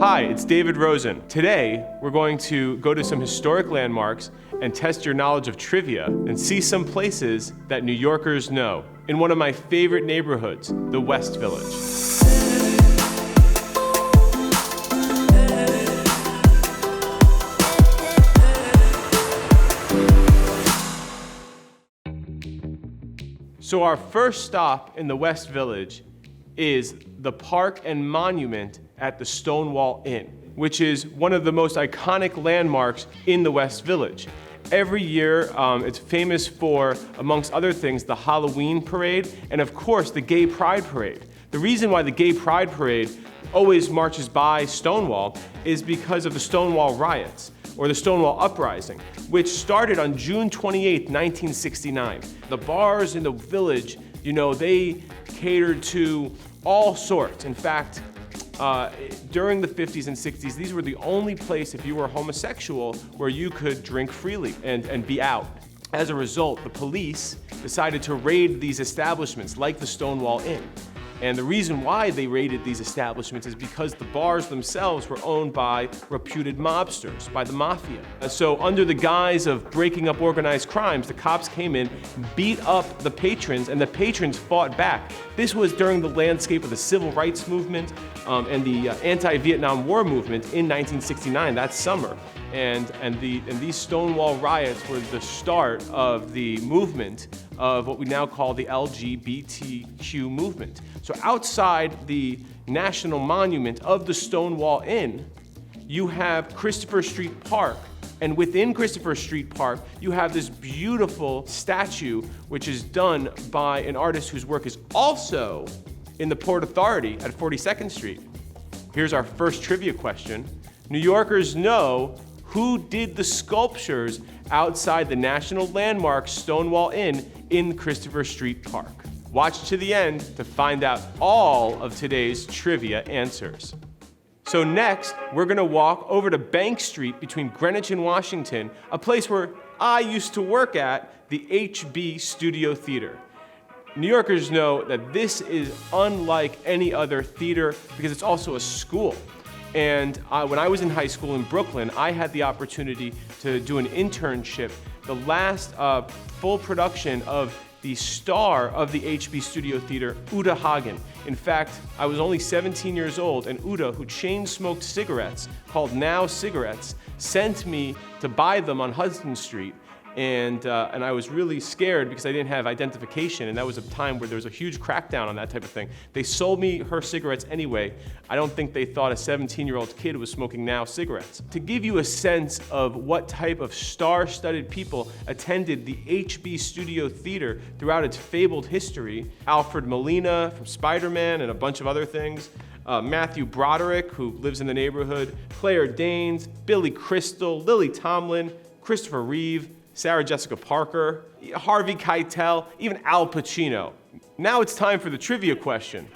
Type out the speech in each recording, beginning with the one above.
Hi, it's David.Rosen. Today, we're going to go to some historic landmarks and test your knowledge of trivia and see some places that New Yorkers know in one of my favorite neighborhoods, the West Village. So our first stop in the West Village is the park and monument at the Stonewall Inn, which is one of the most iconic landmarks in the West Village. Every year, it's famous for, amongst other things, the Halloween parade and, of course, the Gay Pride Parade. The reason why the Gay Pride Parade always marches by Stonewall is because of the Stonewall riots, or the Stonewall Uprising, which started on June 28, 1969. The bars in the village, they catered to all sorts. In fact, during the 50s and 60s, these were the only place, if you were homosexual, where you could drink freely and be out. As a result, the police decided to raid these establishments, like the Stonewall Inn. And the reason why they raided these establishments is because the bars themselves were owned by reputed mobsters, by the mafia. So under the guise of breaking up organized crimes, the cops came in, beat up the patrons, and the patrons fought back. This was during the landscape of the civil rights movement and the anti-Vietnam War movement in 1969, that summer. And these Stonewall riots were the start of the movement of what we now call the LGBTQ movement. So outside the national monument of the Stonewall Inn, you have Christopher Street Park. And within Christopher Street Park, you have this beautiful statue, which is done by an artist whose work is also in the Port Authority at 42nd Street. Here's our first trivia question. New Yorkers know who did the sculptures outside the national landmark Stonewall Inn in Christopher Street Park? Watch to the end to find out all of today's trivia answers. So next, we're gonna walk over to Bank Street between Greenwich and Washington, a place where I used to work at, the HB Studio Theater. New Yorkers know that this is unlike any other theater because it's also a school. And when I was in high school in Brooklyn, I had the opportunity to do an internship. The last full production of the star of the HB Studio Theater, Uta Hagen. In fact, I was only 17 years old, and Uta, who chain-smoked cigarettes called Now Cigarettes, sent me to buy them on Hudson Street. And I was really scared because I didn't have identification, and that was a time where there was a huge crackdown on that type of thing. They sold me her cigarettes anyway. I don't think they thought a 17-year-old kid was smoking Now cigarettes. To give you a sense of what type of star-studded people attended the HB Studio Theater throughout its fabled history, Alfred Molina from Spider-Man and a bunch of other things, Matthew Broderick, who lives in the neighborhood, Claire Danes, Billy Crystal, Lily Tomlin, Christopher Reeve, Sarah Jessica Parker, Harvey Keitel, even Al Pacino. Now it's time for the trivia question.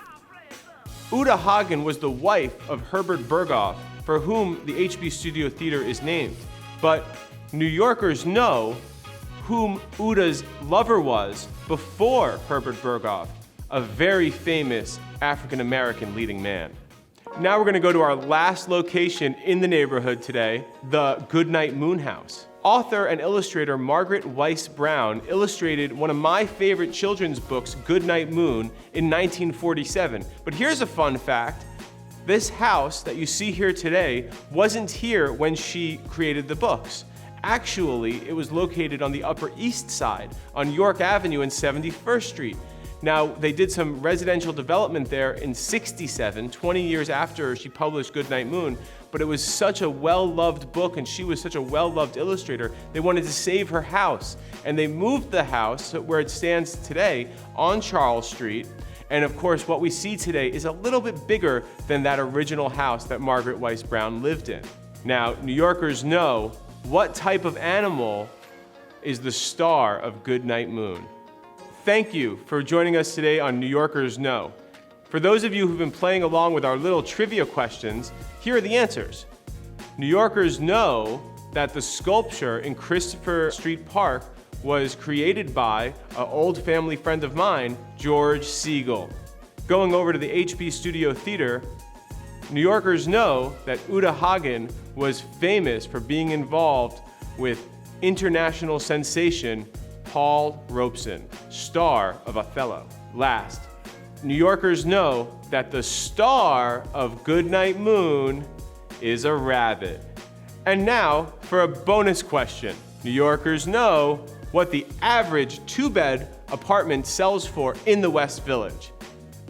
Uta Hagen was the wife of Herbert Berghoff, for whom the HB Studio Theater is named. But New Yorkers know whom Uta's lover was before Herbert Berghoff, a very famous African-American leading man. Now we're gonna go to our last location in the neighborhood today, the Goodnight Moon House. Author and illustrator Margaret Weiss Brown illustrated one of my favorite children's books, Goodnight Moon, in 1947. But here's a fun fact. This house that you see here today wasn't here when she created the books. Actually, it was located on the Upper East Side, on York Avenue and 71st Street. Now, they did some residential development there in '67, 20 years after she published Goodnight Moon, but it was such a well-loved book and she was such a well-loved illustrator, they wanted to save her house. And they moved the house where it stands today on Charles Street. And of course, what we see today is a little bit bigger than that original house that Margaret Weiss Brown lived in. Now, New Yorkers know what type of animal is the star of Goodnight Moon. Thank you for joining us today on New Yorkers Know. For those of you who've been playing along with our little trivia questions, here are the answers. New Yorkers know that the sculpture in Christopher Street Park was created by an old family friend of mine, George Siegel. Going over to the HB Studio Theater, New Yorkers know that Uta Hagen was famous for being involved with international sensation Paul Robeson, star of Othello. Last, New Yorkers know that the star of Goodnight Moon is a rabbit. And now for a bonus question. New Yorkers know what the average 2-bed apartment sells for in the West Village.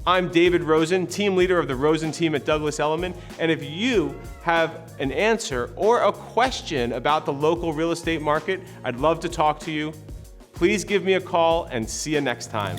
I'm David.Rosen, team leader of the Rosen team at Douglas Elliman, and if you have an answer or a question about the local real estate market, I'd love to talk to you. Please give me a call and see you next time.